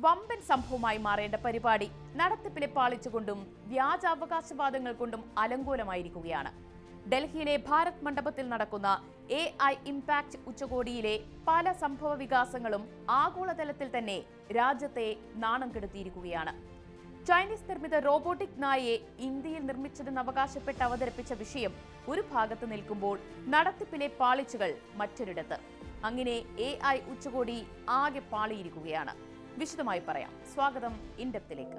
വമ്പൻ സംഭവമായി മാറേണ്ട പരിപാടി നടത്തിപ്പിലെ പാളിച്ചുകൊണ്ടും വ്യാജാവകാശവാദങ്ങൾ കൊണ്ടും അലങ്കോലമായിരിക്കുകയാണ്. ഡൽഹിയിലെ ഭാരത് മണ്ഡപത്തിൽ നടക്കുന്ന AI ഇംപാക്ട് ഉച്ചകോടിയിലെ പല സംഭവ വികാസങ്ങളും ആഗോളതലത്തിൽ തന്നെ രാജ്യത്തെ നാണം കെടുത്തിയിരിക്കുകയാണ്. ചൈനീസ് നിർമ്മിത റോബോട്ടിക് നായയെ ഇന്ത്യയിൽ നിർമ്മിച്ചതെന്ന് അവകാശപ്പെട്ട് അവതരിപ്പിച്ച വിഷയം ഒരു ഭാഗത്ത് നിൽക്കുമ്പോൾ നടത്തിപ്പിലെ പാളിച്ചുകൾ മറ്റൊരിടത്ത്. അങ്ങനെ AI ഉച്ചകോടി ആകെ പാളിയിരിക്കുകയാണ്. വിശദമായി പറയാം. സ്വാഗതം ഇൻഡെപ്തിലേക്ക്.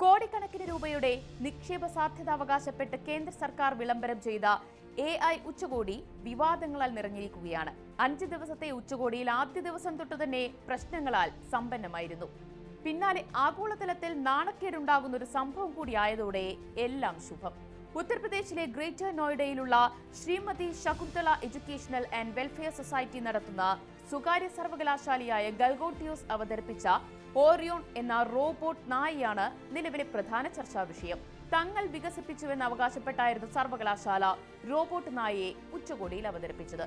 കോടിക്കണക്കിന് രൂപയുടെ നിക്ഷേപ സാധ്യത അവകാശപ്പെട്ട് കേന്ദ്ര സർക്കാർ വിളംബരം ചെയ്ത AI ഉച്ചകോടി വിവാദങ്ങളാൽ നിറഞ്ഞിരിക്കുകയാണ്. 5 ദിവസത്തെ ഉച്ചകോടിയിൽ ആദ്യ ദിവസം തൊട്ടു തന്നെ പ്രശ്നങ്ങളാൽ സമ്പന്നമായിരുന്നു. പിന്നാലെ ആഗോളതലത്തിൽ നാണക്കേടുണ്ടാകുന്ന ഒരു സംഭവം കൂടിയായതോടെ എല്ലാം ശുഭം. ഉത്തർപ്രദേശിലെ ഗ്രേറ്റർ നോയിഡയിലുള്ള Shrimati Shakuntala educational and welfare society നടത്തുന്ന സ്വകാര്യ സർവകലാശാലയായ ഗൽഗോട്ടിയോസ് അവതരിപ്പിച്ച ഓറിയോൺ എന്ന റോബോട്ട് നായയാണ് നിലവിലെ പ്രധാന ചർച്ചാ വിഷയം. തങ്ങൾ വികസിപ്പിച്ചുവെന്ന് അവകാശപ്പെട്ടായിരുന്നു സർവകലാശാല റോബോട്ട് നായയെ ഉച്ചകോടിയിൽ അവതരിപ്പിച്ചത്.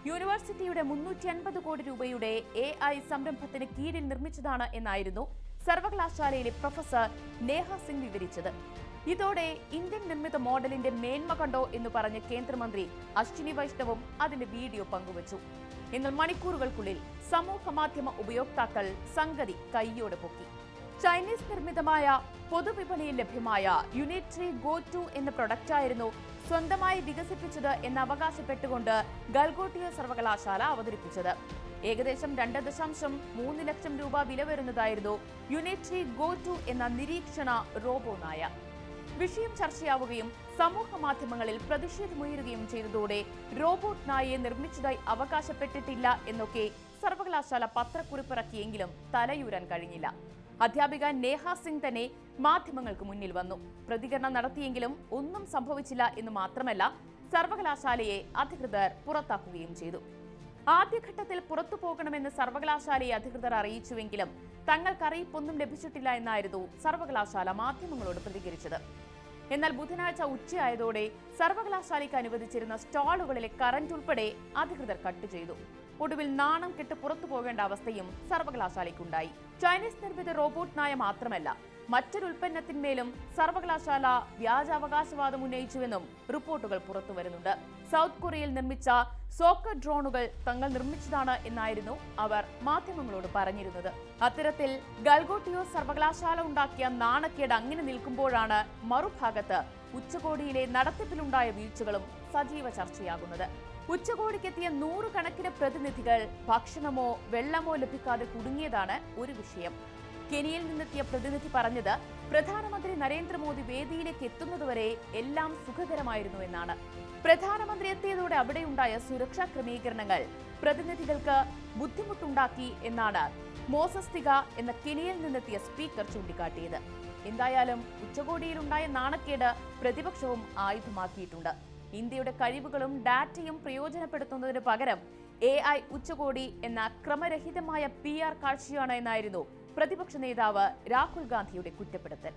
യൂണിവേഴ്സിറ്റിയുടെ 350 കോടി രൂപയുടെ AI സംരംഭത്തിന് കീഴിൽ നിർമ്മിച്ചതാണ് എന്നായിരുന്നു സർവകലാശാലയിലെ പ്രൊഫസർ നേഹ സിംഗ് വിവരിച്ചത്. ഇതോടെ ഇന്ത്യൻ നിർമ്മിത മോഡലിന്റെ മേന്മ കണ്ടോ എന്ന് പറഞ്ഞ കേന്ദ്രമന്ത്രി അശ്വിനി വൈഷ്ണവും അതിന്റെ വീഡിയോ പങ്കുവച്ചു. എന്നാൽ മണിക്കൂറുകൾക്കുള്ളിൽ സമൂഹ മാധ്യമ ഉപയോക്താക്കൾ സംഗതി കൈയോടെ പൊക്കി. ചൈനീസ് നിർമ്മിതമായ പൊതുവിപണിയിൽ ലഭ്യമായ യൂണിട്രി ഗോ 2 എന്ന പ്രൊഡക്റ്റായിരുന്നു സ്വന്തമായി വികസിപ്പിച്ചത് എന്ന് അവകാശപ്പെട്ടുകൊണ്ട് ഗൽഗോട്ടിയോ സർവകലാശാല അവതരിപ്പിച്ചത്. ഏകദേശം 2.3 ലക്ഷം രൂപ വില വരുന്നതായിരുന്നു യൂണിട്രി ഗോ 2 എന്ന നിരീക്ഷണ റോബോ നായ. വിഷയം ചർച്ചയാവുകയും സമൂഹ മാധ്യമങ്ങളിൽ പ്രതിഷേധമുയരുകയും ചെയ്തതോടെ റോബോട്ട് നായയെ നിർമ്മിച്ചതായി അവകാശപ്പെട്ടിട്ടില്ല എന്നൊക്കെ സർവകലാശാല പത്രക്കുറിപ്പിറക്കിയെങ്കിലും തലയൂരാൻ കഴിഞ്ഞില്ല. അധ്യാപിക നേഹ സിംഗ് തന്നെ മാധ്യമങ്ങൾക്ക് മുന്നിൽ വന്നു. പ്രതികരണം നടത്തിയെങ്കിലും ഒന്നും സംഭവിച്ചില്ല എന്ന് മാത്രമല്ല, സർവകലാശാലയെ അധികൃതർ പുറത്താക്കുകയും ചെയ്തു. ആദ്യഘട്ടത്തിൽ പുറത്തു പോകണമെന്ന് സർവകലാശാലയെ അധികൃതർ അറിയിച്ചുവെങ്കിലും തങ്ങൾക്ക് അറിയിപ്പൊന്നും ലഭിച്ചിട്ടില്ല എന്നായിരുന്നു സർവകലാശാല മാധ്യമങ്ങളോട് പ്രതികരിച്ചത്. എന്നാൽ ബുധനാഴ്ച ഉച്ചയായതോടെ സർവകലാശാലയ്ക്ക് അനുവദിച്ചിരുന്ന സ്റ്റാളുകളിലെ കറന്റ് ഉൾപ്പെടെ അധികൃതർ കട്ട് ചെയ്തു. ഒടുവിൽ നാണം കെട്ട് പുറത്തു പോകേണ്ട അവസ്ഥയും സർവകലാശാലയ്ക്കുണ്ടായി. ചൈനീസ് നിർമ്മിത റോബോട്ട് നായ മാത്രമല്ല, മറ്റൊരു ഉൽപ്പന്നത്തിന്മേലും സർവകലാശാല വ്യാജാവകാശവാദം ഉന്നയിച്ചുവെന്നും റിപ്പോർട്ടുകൾ പുറത്തുവരുന്നുണ്ട്. സൗത്ത് കൊറിയയിൽ നിർമ്മിച്ച സോക്കർ ഡ്രോണുകൾ തങ്ങൾ നിർമ്മിച്ചതാണ് എന്നായിരുന്നു അവർ മാധ്യമങ്ങളോട് പറഞ്ഞിരുന്നത്. അത്തരത്തിൽ ഗൽഗോട്ടിയോ സർവകലാശാല ഉണ്ടാക്കിയ നാണക്കേട് അങ്ങനെ നിൽക്കുമ്പോഴാണ് മറുഭാഗത്ത് ഉച്ചകോടിയിലെ നടത്തിപ്പിലുണ്ടായ വീഴ്ചകളും സജീവ ചർച്ചയാകുന്നത്. ഉച്ചകോടിക്കെത്തിയ 100 കണക്കിന് പ്രതിനിധികൾ ഭക്ഷണമോ വെള്ളമോ ലഭിക്കാതെ കുടുങ്ങിയതാണ് ഒരു വിഷയം. കെനിയയിൽ നിന്നെത്തിയ പ്രതിനിധി പറഞ്ഞത് പ്രധാനമന്ത്രി നരേന്ദ്രമോദി വേദിയിലേക്ക് എത്തുന്നതുവരെ എല്ലാം സുഖകരമായിരുന്നു എന്നാണ്. പ്രധാനമന്ത്രി എത്തിയതോടെ അവിടെയുണ്ടായ സുരക്ഷാ ക്രമീകരണങ്ങൾ പ്രതിനിധികൾക്ക് ബുദ്ധിമുട്ടുണ്ടാക്കി എന്നാണ് മോസസ്തിക എന്ന കെനിയയിൽ നിന്നെത്തിയ സ്പീക്കർ ചൂണ്ടിക്കാട്ടിയത്. എന്തായാലും ഉച്ചകോടിയിലുണ്ടായ നാണക്കേട് പ്രതിപക്ഷവും ആയുധമാക്കിയിട്ടുണ്ട്. ഇന്ത്യയുടെ കഴിവുകളും ഡാറ്റയും പ്രയോജനപ്പെടുത്തുന്നതിന് പകരം AI ഉച്ചകോടി എന്ന ക്രമരഹിതമായ PR കാഴ്ചയാണ് എന്നായിരുന്നു പ്രതിപക്ഷ നേതാവ് രാഹുൽ ഗാന്ധിയുടെ കുറ്റപ്പെടുത്തൽ.